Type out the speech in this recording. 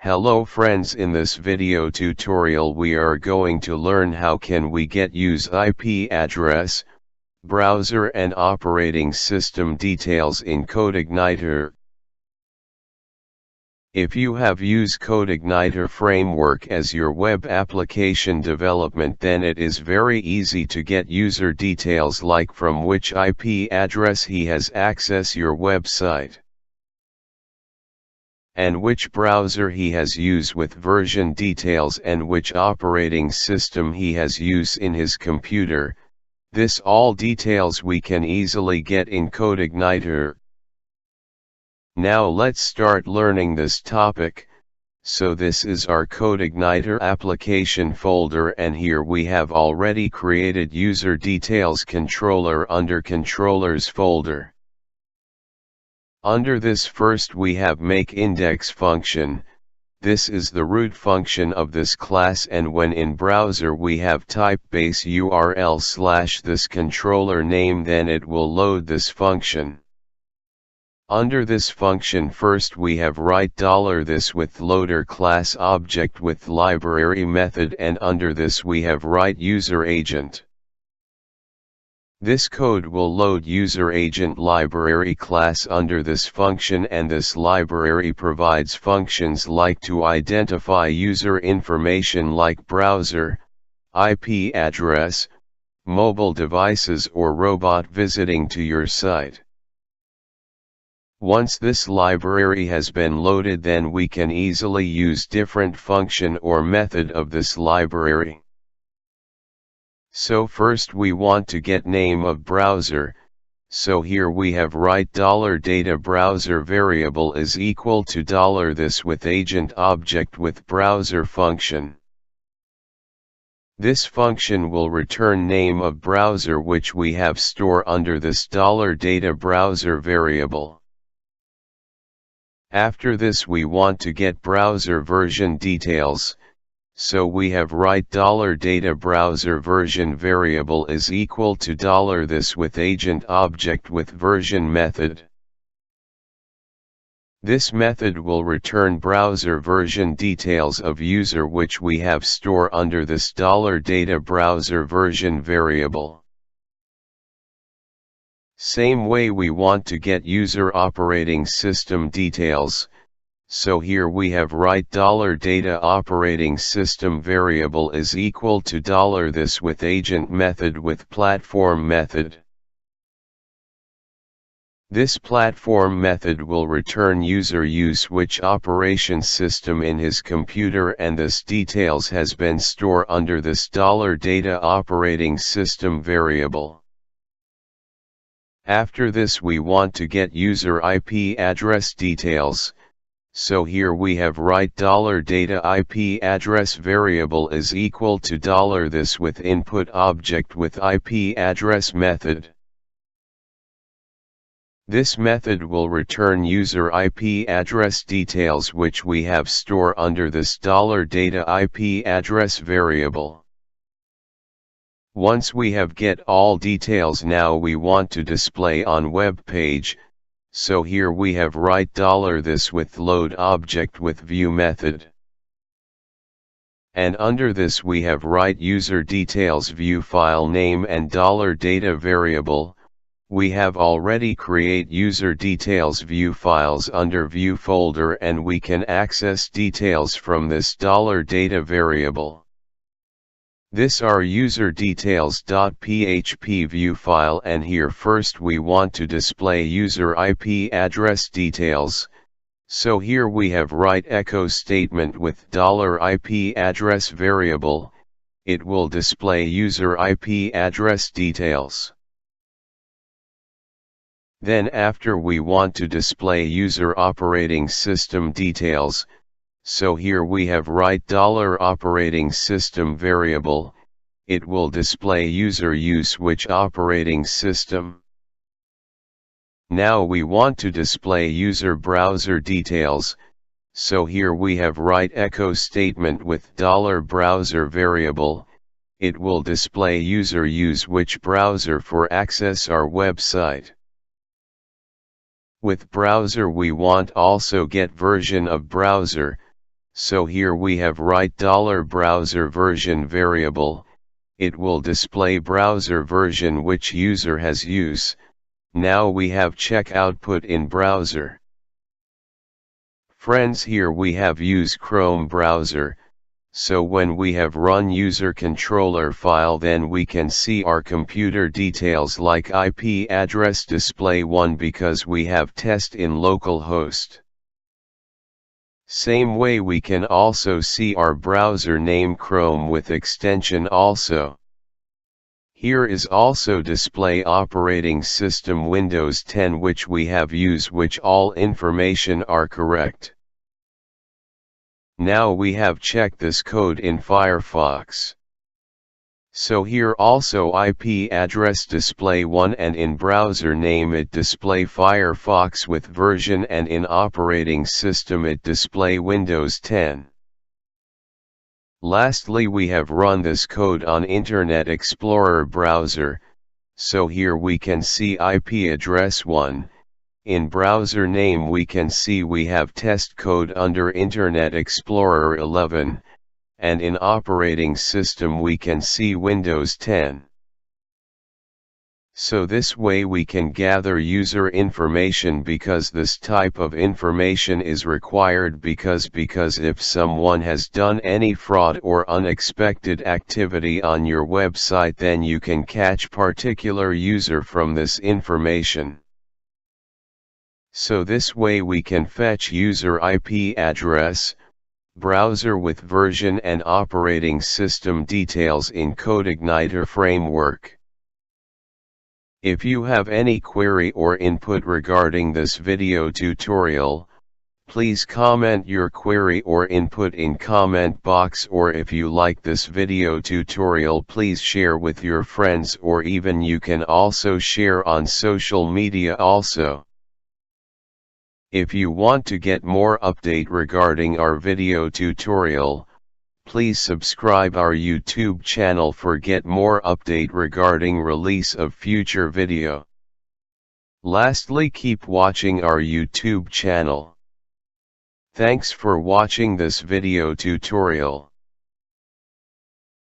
Hello friends, in this video tutorial we are going to learn how can we get use IP address, browser and operating system details in CodeIgniter. If you have used CodeIgniter framework as your web application development, then it is very easy to get user details like from which IP address he has access your website, and which browser he has used with version details and which operating system he has used in his computer. This all details we can easily get in CodeIgniter. Now let's start learning this topic. So this is our CodeIgniter application folder, and here we have already created user details controller under controllers folder. Under this first we have make index function. This is the root function of this class, and when in browser we have type base URL / this controller name, then it will load this function. Under this function first we have write $this with loader class object with library method, and under this we have write user agent. This code will load user agent library class under this function, and this library provides functions like to identify user information like browser, IP address, mobile devices or robot visiting to your site. Once this library has been loaded, then we can easily use different function or method of this library. So first we want to get name of browser, so here we have write $data browser variable is equal to $this with agent object with browser function. This function will return name of browser which we have store under this $data browser variable. After this we want to get browser version details. So we have write $data browser version variable is equal to $this with agent object with version method. This method will return browser version details of user which we have store under this $data browser version variable. Same way we want to get user operating system details. So here we have write $data operating system variable is equal to $this with agent method with platform method. This platform method will return user use which operation system in his computer, and this details has been stored under this $data operating system variable. After this we want to get user IP address details. So here we have write $data IP address variable is equal to $this with input object with IP address method. This method will return user IP address details which we have store under this $data IP address variable. Once we have get all details, now we want to display on web page. So here we have write $this with load object with view method. And under this we have write user details view file name and $data variable. We have already create user details view files under view folder, and we can access details from this $data variable. This are user details.php view file, and here first we want to display user IP address details. So here we have write echo statement with $IP address variable. It will display user IP address details. Then after we want to display user operating system details. So here we have write $operating system variable. It will display user use which operating system. Now we want to display user browser details. So here we have write echo statement with $browser variable. It will display user use which browser for access our website. With browser we want also get version of browser. So here we have write $browser version variable, it will display browser version which user has used. Now we have check output in browser. Friends, here we have use Chrome browser, so when we have run user controller file then we can see our computer details like IP address display 1 because we have test in localhost. Same way we can also see our browser name Chrome with extension also. Here is also display operating system Windows 10 which we have used which all information are correct. Now we have checked this code in Firefox. So here also IP address display 1 and in browser name it display Firefox with version and in operating system it display Windows 10. Lastly we have run this code on Internet Explorer browser, so here we can see IP address 1. In browser name we can see we have test code under Internet Explorer 11, and in operating system we can see Windows 10. So this way we can gather user information because this type of information is required because if someone has done any fraud or unexpected activity on your website then you can catch particular user from this information. So this way we can fetch user IP address, browser with version and operating system details in CodeIgniter framework. If you have any query or input regarding this video tutorial, please comment your query or input in comment box, or if you like this video tutorial please share with your friends, or even you can also share on social media also. If you want to get more update regarding our video tutorial, please subscribe our YouTube channel for get more update regarding release of future video. Lastly, keep watching our YouTube channel. Thanks for watching this video tutorial.